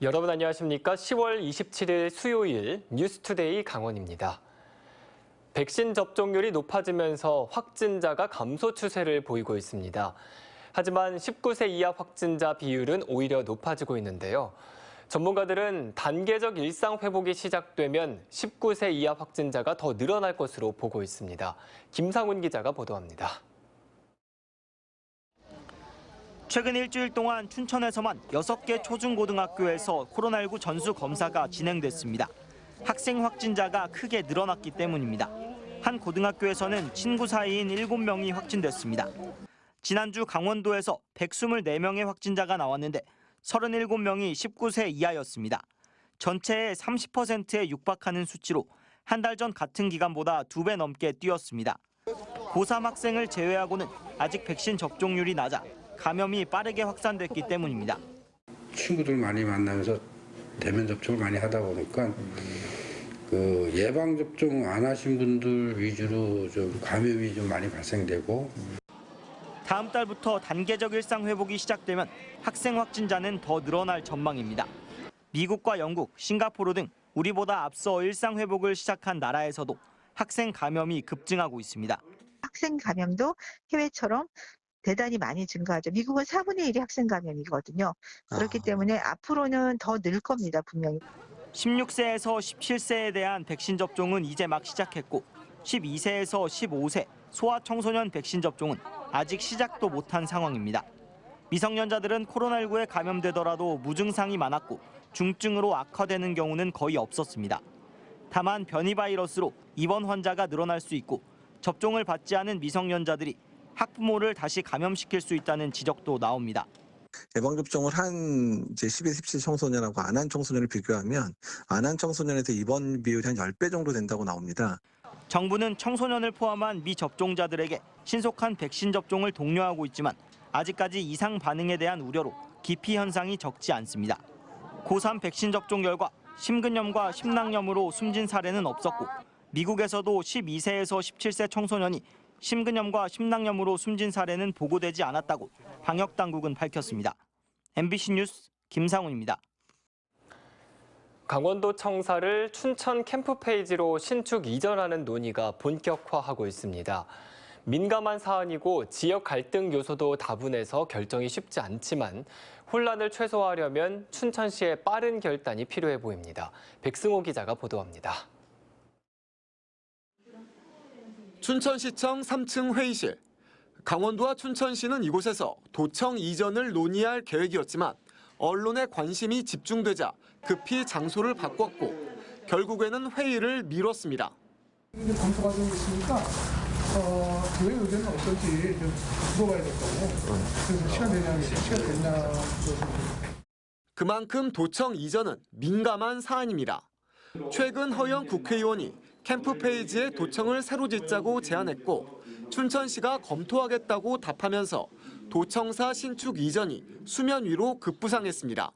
여러분 안녕하십니까? 10월 27일 수요일 뉴스투데이 강원입니다. 백신 접종률이 높아지면서 확진자가 감소 추세를 보이고 있습니다. 하지만 19세 이하 확진자 비율은 오히려 높아지고 있는데요. 전문가들은 단계적 일상 회복이 시작되면 19세 이하 확진자가 더 늘어날 것으로 보고 있습니다. 김상훈 기자가 보도합니다. 최근 일주일 동안 춘천에서만 6개 초중고등학교에서 코로나19 전수 검사가 진행됐습니다. 학생 확진자가 크게 늘어났기 때문입니다. 한 고등학교에서는 친구 사이인 7명이 확진됐습니다. 지난주 강원도에서 124명의 확진자가 나왔는데 37명이 19세 이하였습니다. 전체의 30%에 육박하는 수치로 한 달 전 같은 기간보다 2배 넘게 뛰었습니다. 고3 학생을 제외하고는 아직 백신 접종률이 낮아 감염이 빠르게 확산됐기 때문입니다. 친구들 많이 만나면서 대면 접촉을 많이 하다 보니까 예방 접종 안 하신 분들 위주로 좀 감염이 좀 많이 발생되고. 다음 달부터 단계적 일상 회복이 시작되면 학생 확진자는 더 늘어날 전망입니다. 미국과 영국, 싱가포르 등 우리보다 앞서 일상 회복을 시작한 나라에서도 학생 감염이 급증하고 있습니다. 학생 감염도 해외처럼 대단히 많이 증가하죠. 미국은 4분의 1이 학생 감염이거든요. 그렇기 때문에 앞으로는 더 늘 겁니다, 분명히. 16세에서 17세에 대한 백신 접종은 이제 막 시작했고 12세에서 15세 소아청소년 백신 접종은 아직 시작도 못한 상황입니다. 미성년자들은 코로나19에 감염되더라도 무증상이 많았고 중증으로 악화되는 경우는 거의 없었습니다. 다만 변이 바이러스로 입원 환자가 늘어날 수 있고 접종을 받지 않은 미성년자들이 학부모를 다시 감염시킬 수 있다는 지적도 나옵니다. 예방접종을 한 12, 17 청소년하고 안 한 청소년을 비교하면 안 한 청소년에서 입원 비율이 한 10배 정도 된다고 나옵니다. 정부는 청소년을 포함한 미접종자들에게 신속한 백신 접종을 독려하고 있지만 아직까지 이상 반응에 대한 우려로 기피 현상이 적지 않습니다. 고3 백신 접종 결과 심근염과 심낭염으로 숨진 사례는 없었고 미국에서도 12세에서 17세 청소년이 심근염과 심낭염으로 숨진 사례는 보고되지 않았다고 방역당국은 밝혔습니다. MBC 뉴스 김상훈입니다. 강원도 청사를 춘천 캠프페이지로 신축 이전하는 논의가 본격화하고 있습니다. 민감한 사안이고 지역 갈등 요소도 다분해서 결정이 쉽지 않지만 혼란을 최소화하려면 춘천시의 빠른 결단이 필요해 보입니다. 백승호 기자가 보도합니다. 춘천시청 3층 회의실. 강원도와 춘천시는 이곳에서 도청 이전을 논의할 계획이었지만 언론의 관심이 집중되자 급히 장소를 바꿨고 결국에는 회의를 미뤘습니다. 검토 과정이 있으니까 저희 의견은 어떨지 좀 물어봐야 될 거고 그래서 시간 되냐. 그만큼 도청 이전은 민감한 사안입니다. 최근 허영 국회의원이 캠프페이지에 도청을 새로 짓자고 제안했고 춘천시가 검토하겠다고 답하면서 도청사 신축 이전이 수면 위로 급부상했습니다.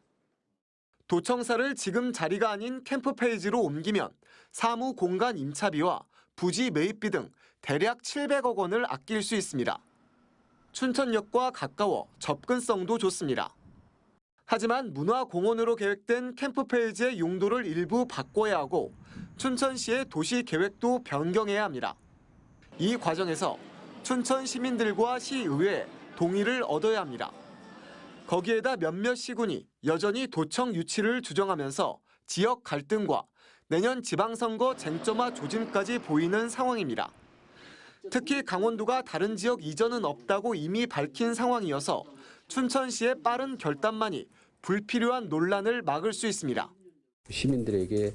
도청사를 지금 자리가 아닌 캠프페이지로 옮기면 사무 공간 임차비와 부지 매입비 등 대략 700억 원을 아낄 수 있습니다. 춘천역과 가까워 접근성도 좋습니다. 하지만 문화공원으로 계획된 캠프페이지의 용도를 일부 바꿔야 하고 춘천시의 도시 계획도 변경해야 합니다. 이 과정에서 춘천 시민들과 시의회의 동의를 얻어야 합니다. 거기에다 몇몇 시군이 여전히 도청 유치를 주장하면서 지역 갈등과 내년 지방선거 쟁점화 조짐까지 보이는 상황입니다. 특히 강원도가 다른 지역 이전은 없다고 이미 밝힌 상황이어서 춘천시의 빠른 결단만이 불필요한 논란을 막을 수 있습니다. 시민들에게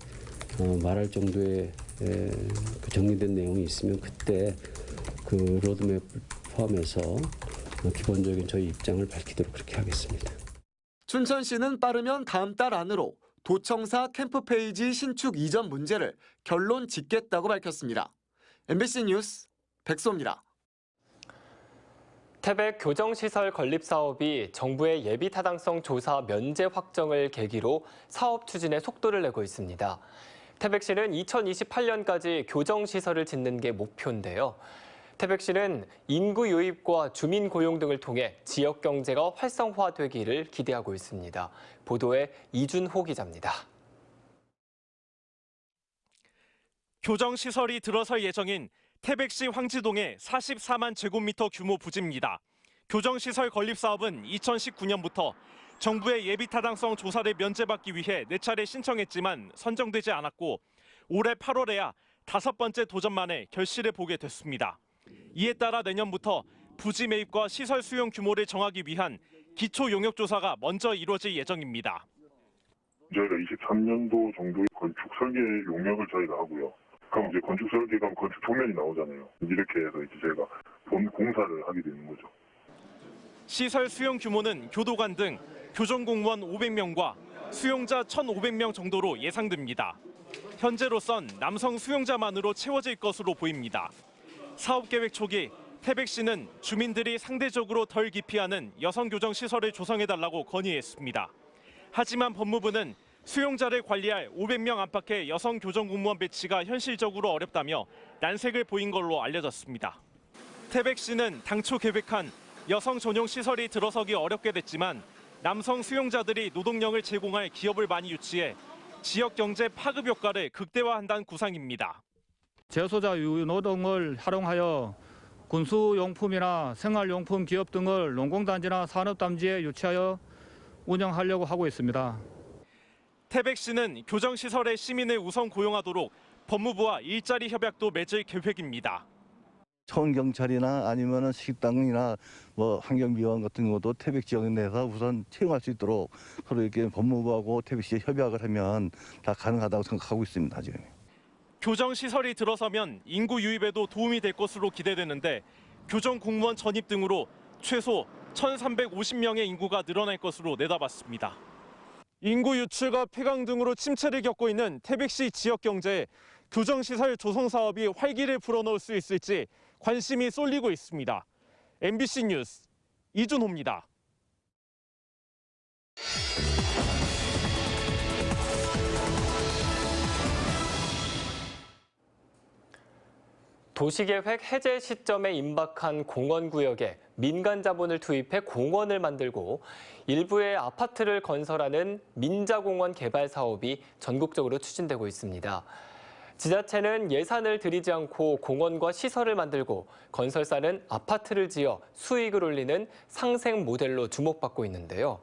말할 정도의 정리된 내용이 있으면 그때 그 로드맵 포함해서 기본적인 저희 입장을 밝히도록 그렇게 하겠습니다. 춘천시는 빠르면 다음 달 안으로 도청사 캠프페이지 신축 이전 문제를 결론 짓겠다고 밝혔습니다. MBC 뉴스 백소입니다. 태백 교정시설 건립 사업이 정부의 예비타당성 조사 면제 확정을 계기로 사업 추진에 속도를 내고 있습니다. 태백시는 2028년까지 교정시설을 짓는 게 목표인데요. 태백시는 인구 유입과 주민 고용 등을 통해 지역 경제가 활성화되기를 기대하고 있습니다. 보도에 이준호 기자입니다. 교정시설이 들어설 예정인 태백시 황지동의 44만 제곱미터 규모 부지입니다. 교정시설 건립 사업은 2019년부터 정부의 예비타당성 조사를 면제받기 위해 4차례 신청했지만 선정되지 않았고 올해 8월에야 5번째 도전 만에 결실을 보게 됐습니다. 이에 따라 내년부터 부지 매입과 시설 수용 규모를 정하기 위한 기초 용역 조사가 먼저 이루어질 예정입니다. 저희가 23년도 정도의 건축 설계 용역을 저희가 하고요. 그럼 이제 건축 설계가 건축 표면이 나오잖아요. 이렇게 해서 이제 저희가 본 공사를 하게 되는 거죠. 시설 수용 규모는 교도관 등 교정공무원 500명과 수용자 1,500명 정도로 예상됩니다. 현재로선 남성 수용자만으로 채워질 것으로 보입니다. 사업 계획 초기 태백시는 주민들이 상대적으로 덜 기피하는 여성 교정 시설을 조성해달라고 건의했습니다. 하지만 법무부는 수용자를 관리할 500명 안팎의 여성 교정 공무원 배치가 현실적으로 어렵다며 난색을 보인 걸로 알려졌습니다. 태백시는 당초 계획한 여성 전용 시설이 들어서기 어렵게 됐지만 남성 수용자들이 노동력을 제공할 기업을 많이 유치해 지역 경제 파급 효과를 극대화한다는 구상입니다. 재소자 유노동을 활용하여 군수용품이나 생활용품 기업 등을 농공단지나 산업단지에 유치하여 운영하려고 하고 있습니다. 태백시는 교정시설의 시민을 우선 고용하도록 법무부와 일자리 협약도 맺을 계획입니다. 서울경찰이나 아니면은 식당이나 뭐 환경미화원 같은 것도 태백 지역 내에서 우선 채용할 수 있도록 서로 이렇게 법무부하고 태백시에 협약을 하면 다 가능하다고 생각하고 있습니다, 지금. 교정시설이 들어서면 인구 유입에도 도움이 될 것으로 기대되는데 교정공무원 전입 등으로 최소 1,350명의 인구가 늘어날 것으로 내다봤습니다. 인구 유출과 폐강 등으로 침체를 겪고 있는 태백시 지역 경제에 교정시설 조성 사업이 활기를 불어넣을 수 있을지 관심이 쏠리고 있습니다. MBC 뉴스 이준호입니다. 도시계획 해제 시점에 임박한 공원구역에 민간 자본을 투입해 공원을 만들고 일부의 아파트를 건설하는 민자공원 개발 사업이 전국적으로 추진되고 있습니다. 지자체는 예산을 들이지 않고 공원과 시설을 만들고 건설사는 아파트를 지어 수익을 올리는 상생 모델로 주목받고 있는데요.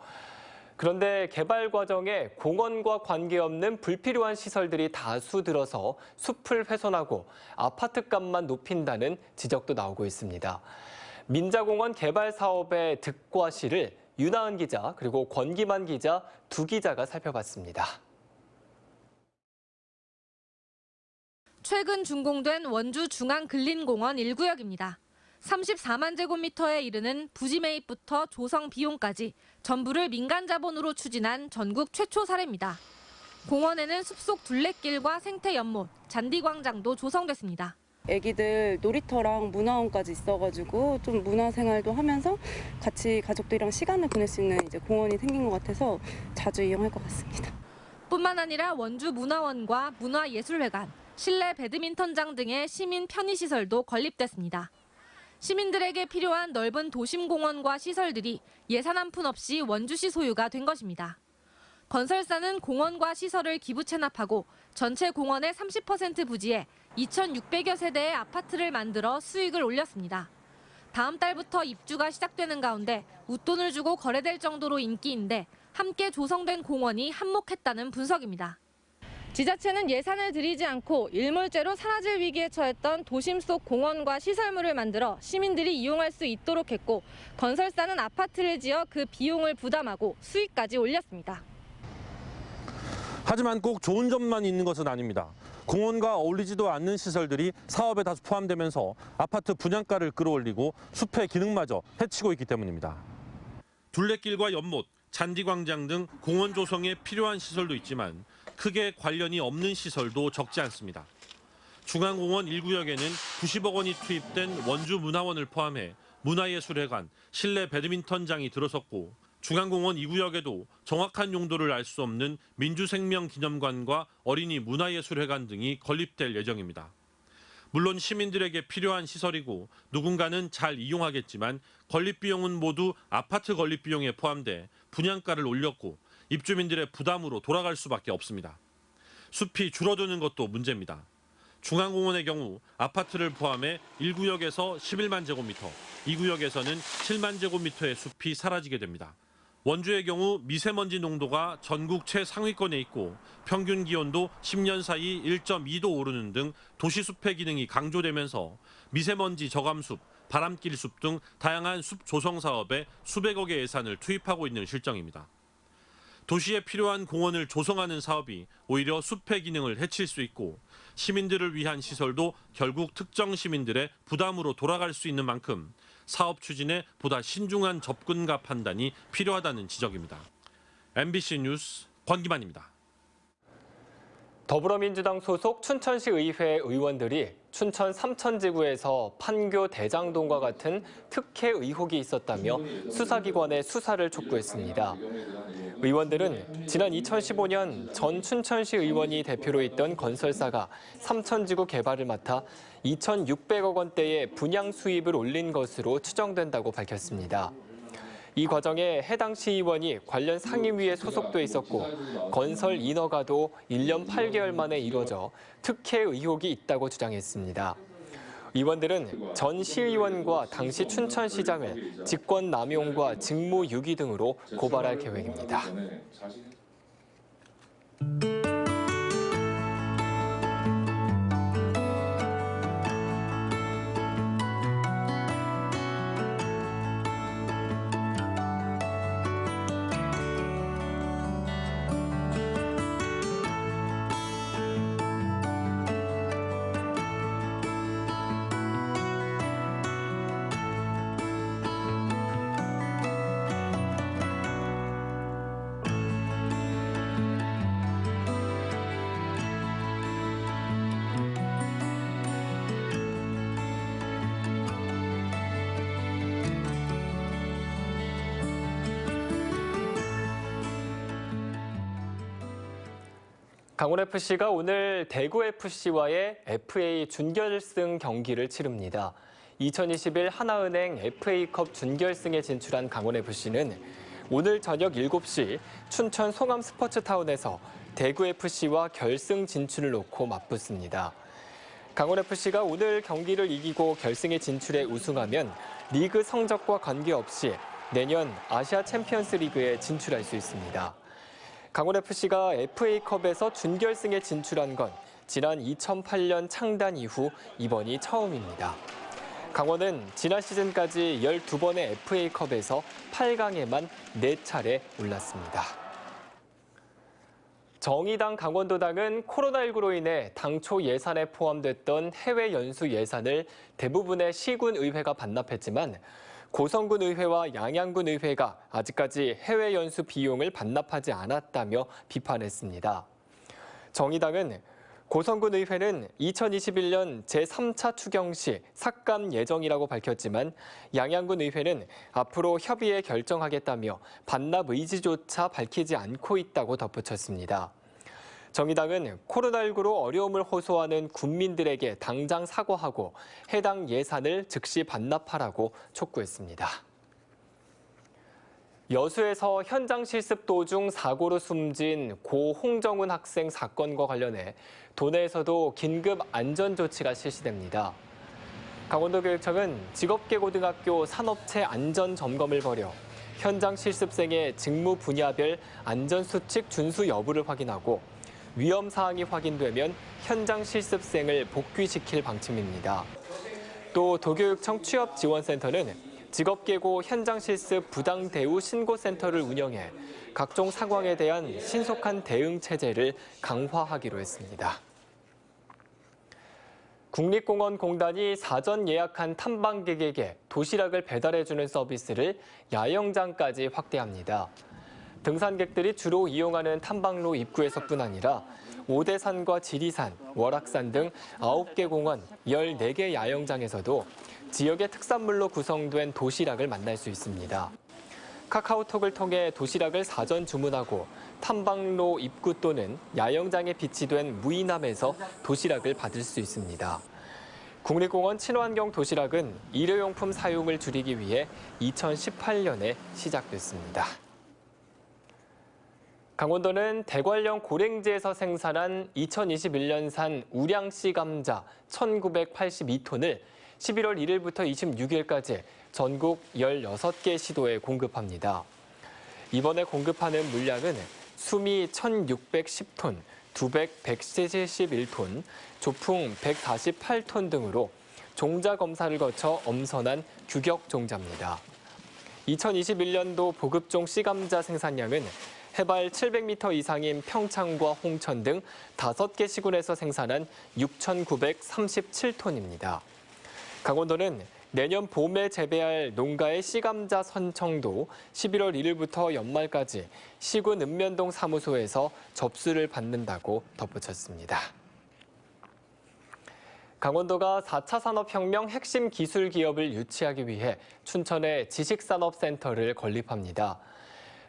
그런데 개발 과정에 공원과 관계없는 불필요한 시설들이 다수 들어서 숲을 훼손하고 아파트값만 높인다는 지적도 나오고 있습니다. 민자공원 개발 사업의 득과 실을 윤하은 기자 그리고 권기만 기자 두 기자가 살펴봤습니다. 최근 준공된 원주 중앙근린공원 1구역입니다. 34만 제곱미터에 이르는 부지 매입부터 조성 비용까지 전부를 민간 자본으로 추진한 전국 최초 사례입니다. 공원에는 숲속 둘레길과 생태 연못, 잔디광장도 조성됐습니다. 애기들 놀이터랑 문화원까지 있어가지고 좀 문화생활도 하면서 같이 가족들이랑 시간을 보낼 수 있는 이제 공원이 생긴 것 같아서 자주 이용할 것 같습니다. 뿐만 아니라 원주 문화원과 문화예술회관, 실내 배드민턴장 등의 시민 편의시설도 건립됐습니다. 시민들에게 필요한 넓은 도심공원과 시설들이 예산 한 푼 없이 원주시 소유가 된 것입니다. 건설사는 공원과 시설을 기부 체납하고 전체 공원의 30% 부지에 2,600여 세대의 아파트를 만들어 수익을 올렸습니다. 다음 달부터 입주가 시작되는 가운데 웃돈을 주고 거래될 정도로 인기인데 함께 조성된 공원이 한몫했다는 분석입니다. 지자체는 예산을 들이지 않고 일몰죄로 사라질 위기에 처했던 도심 속 공원과 시설물을 만들어 시민들이 이용할 수 있도록 했고 건설사는 아파트를 지어 그 비용을 부담하고 수익까지 올렸습니다. 하지만 꼭 좋은 점만 있는 것은 아닙니다. 공원과 어울리지도 않는 시설들이 사업에 다수 포함되면서 아파트 분양가를 끌어올리고 숲의 기능마저 해치고 있기 때문입니다. 둘레길과 연못, 잔디광장 등 공원 조성에 필요한 시설도 있지만 크게 관련이 없는 시설도 적지 않습니다. 중앙공원 1구역에는 90억 원이 투입된 원주 문화원을 포함해 문화예술회관, 실내 배드민턴장이 들어섰고 중앙공원 2구역에도 정확한 용도를 알 수 없는 민주생명기념관과 어린이 문화예술회관 등이 건립될 예정입니다. 물론 시민들에게 필요한 시설이고 누군가는 잘 이용하겠지만 건립 비용은 모두 아파트 건립 비용에 포함돼 분양가를 올렸고 입주민들의 부담으로 돌아갈 수밖에 없습니다. 숲이 줄어드는 것도 문제입니다. 중앙공원의 경우 아파트를 포함해 1구역에서 11만 제곱미터, 2구역에서는 7만 제곱미터의 숲이 사라지게 됩니다. 원주의 경우 미세먼지 농도가 전국 최상위권에 있고 평균 기온도 10년 사이 1.2도 오르는 등 도시 숲의 기능이 강조되면서 미세먼지 저감숲, 바람길 숲 등 다양한 숲 조성 사업에 수백억의 예산을 투입하고 있는 실정입니다. 도시에 필요한 공원을 조성하는 사업이 오히려 숲의 기능을 해칠 수 있고 시민들을 위한 시설도 결국 특정 시민들의 부담으로 돌아갈 수 있는 만큼 사업 추진에 보다 신중한 접근과 판단이 필요하다는 지적입니다. MBC 뉴스 권기만입니다. 더불어민주당 소속 춘천시 의회 의원들이 춘천 삼천지구에서 판교 대장동과 같은 특혜 의혹이 있었다며 수사기관의 수사를 촉구했습니다. 의원들은 지난 2015년 전 춘천시 의원이 대표로 있던 건설사가 삼천지구 개발을 맡아 2,600억 원대의 분양 수입을 올린 것으로 추정된다고 밝혔습니다. 이 과정에 해당 시의원이 관련 상임위에 소속돼 있었고 건설 인허가도 1년 8개월 만에 이루어져 특혜 의혹이 있다고 주장했습니다. 의원들은 전 시의원과 당시 춘천시장을 직권남용과 직무유기 등으로 고발할 계획입니다. 강원FC가 오늘 대구FC와의 FA 준결승 경기를 치릅니다. 2021 하나은행 FA컵 준결승에 진출한 강원FC는 오늘 저녁 7시 춘천 송암 스포츠타운에서 대구FC와 결승 진출을 놓고 맞붙습니다. 강원FC가 오늘 경기를 이기고 결승에 진출해 우승하면 리그 성적과 관계없이 내년 아시아 챔피언스 리그에 진출할 수 있습니다. 강원FC가 FA컵에서 준결승에 진출한 건 지난 2008년 창단 이후 이번이 처음입니다. 강원은 지난 시즌까지 12번의 FA컵에서 8강에만 4차례 올랐습니다. 정의당 강원도당은 코로나19로 인해 당초 예산에 포함됐던 해외 연수 예산을 대부분의 시군 의회가 반납했지만 고성군 의회와 양양군 의회가 아직까지 해외 연수 비용을 반납하지 않았다며 비판했습니다. 정의당은 고성군 의회는 2021년 제3차 추경 시 삭감 예정이라고 밝혔지만 양양군 의회는 앞으로 협의해 결정하겠다며 반납 의지조차 밝히지 않고 있다고 덧붙였습니다. 정의당은 코로나19로 어려움을 호소하는 군민들에게 당장 사과하고 해당 예산을 즉시 반납하라고 촉구했습니다. 여수에서 현장 실습 도중 사고로 숨진 고 홍정훈 학생 사건과 관련해 도내에서도 긴급 안전조치가 실시됩니다. 강원도교육청은 직업계고등학교 산업체 안전점검을 벌여 현장 실습생의 직무 분야별 안전수칙 준수 여부를 확인하고 위험 사항이 확인되면 현장 실습생을 복귀시킬 방침입니다. 또 도교육청 취업지원센터는 직업계고 현장 실습 부당 대우 신고센터를 운영해 각종 상황에 대한 신속한 대응 체제를 강화하기로 했습니다. 국립공원공단이 사전 예약한 탐방객에게 도시락을 배달해주는 서비스를 야영장까지 확대합니다. 등산객들이 주로 이용하는 탐방로 입구에서뿐 아니라 오대산과 지리산, 월악산 등 9개 공원, 14개 야영장에서도 지역의 특산물로 구성된 도시락을 만날 수 있습니다. 카카오톡을 통해 도시락을 사전 주문하고 탐방로 입구 또는 야영장에 비치된 무이남에서 도시락을 받을 수 있습니다. 국립공원 친환경 도시락은 일회용품 사용을 줄이기 위해 2018년에 시작됐습니다. 강원도는 대관령 고랭지에서 생산한 2021년산 우량씨 감자 1,982톤을 11월 1일부터 26일까지 전국 16개 시도에 공급합니다. 이번에 공급하는 물량은 수미 1,610톤, 두백 171톤, 조풍 148톤 등으로 종자 검사를 거쳐 엄선한 규격 종자입니다. 2021년도 보급종 씨감자 생산량은 해발 700m 이상인 평창과 홍천 등 5개 시군에서 생산한 6,937톤입니다. 강원도는 내년 봄에 재배할 농가의 씨감자 선청도 11월 1일부터 연말까지 시군 읍면동 사무소에서 접수를 받는다고 덧붙였습니다. 강원도가 4차 산업혁명 핵심 기술 기업을 유치하기 위해 춘천에 지식산업센터를 건립합니다.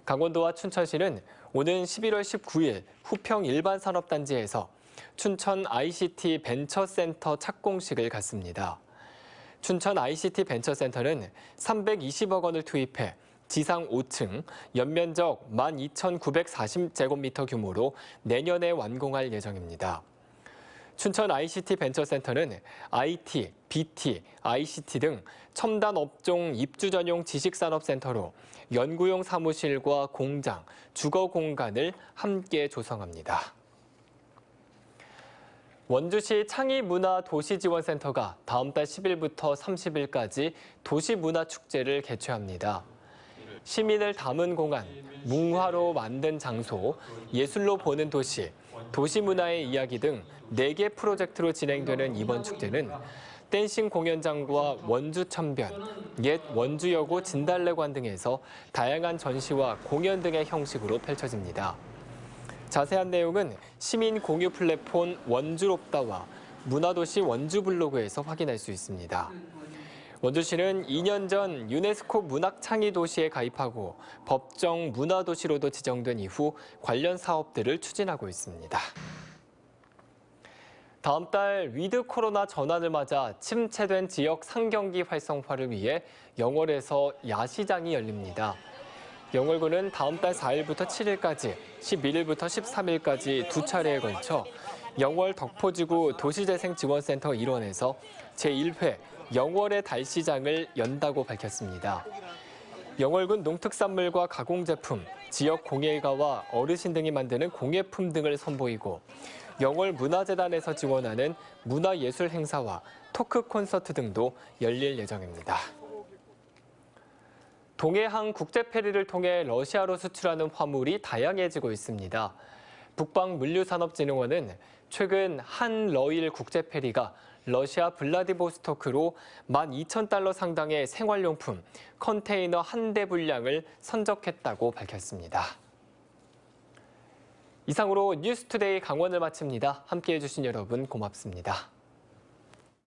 강원도와 춘천시는 오는 11월 19일 후평 일반산업단지에서 춘천 ICT 벤처센터 착공식을 갖습니다. 춘천 ICT 벤처센터는 320억 원을 투입해 지상 5층, 연면적 12,940제곱미터 규모로 내년에 완공할 예정입니다. 춘천 ICT 벤처센터는 IT, BT, ICT 등 첨단 업종 입주 전용 지식산업센터로 연구용 사무실과 공장, 주거 공간을 함께 조성합니다. 원주시 창의문화도시지원센터가 다음 달 10일부터 30일까지 도시문화축제를 개최합니다. 시민을 담은 공간, 문화로 만든 장소, 예술로 보는 도시, 도시문화의 이야기 등 4개 프로젝트로 진행되는 이번 축제는 댄싱 공연장과 원주천변, 옛 원주여고 진달래관 등에서 다양한 전시와 공연 등의 형식으로 펼쳐집니다. 자세한 내용은 시민 공유 플랫폼 원주롭다와 문화도시 원주블로그에서 확인할 수 있습니다. 원주시는 2년 전 유네스코 문학창의도시에 가입하고 법정 문화도시로도 지정된 이후 관련 사업들을 추진하고 있습니다. 다음 달 위드 코로나 전환을 맞아 침체된 지역 상경기 활성화를 위해 영월에서 야시장이 열립니다. 영월군은 다음 달 4일부터 7일까지, 11일부터 13일까지 두 차례에 걸쳐 영월 덕포지구 도시재생지원센터 일원에서 제1회 영월의 달시장을 연다고 밝혔습니다. 영월군 농특산물과 가공제품, 지역 공예가와 어르신 등이 만드는 공예품 등을 선보이고 영월문화재단에서 지원하는 문화예술 행사와 토크 콘서트 등도 열릴 예정입니다. 동해항 국제페리를 통해 러시아로 수출하는 화물이 다양해지고 있습니다. 북방물류산업진흥원은 최근 한러일 국제페리가 러시아 블라디보스토크로 12,000달러 상당의 생활용품 컨테이너 한 대 분량을 선적했다고 밝혔습니다. 이상으로 뉴스투데이 강원을 마칩니다. 함께해 주신 여러분 고맙습니다.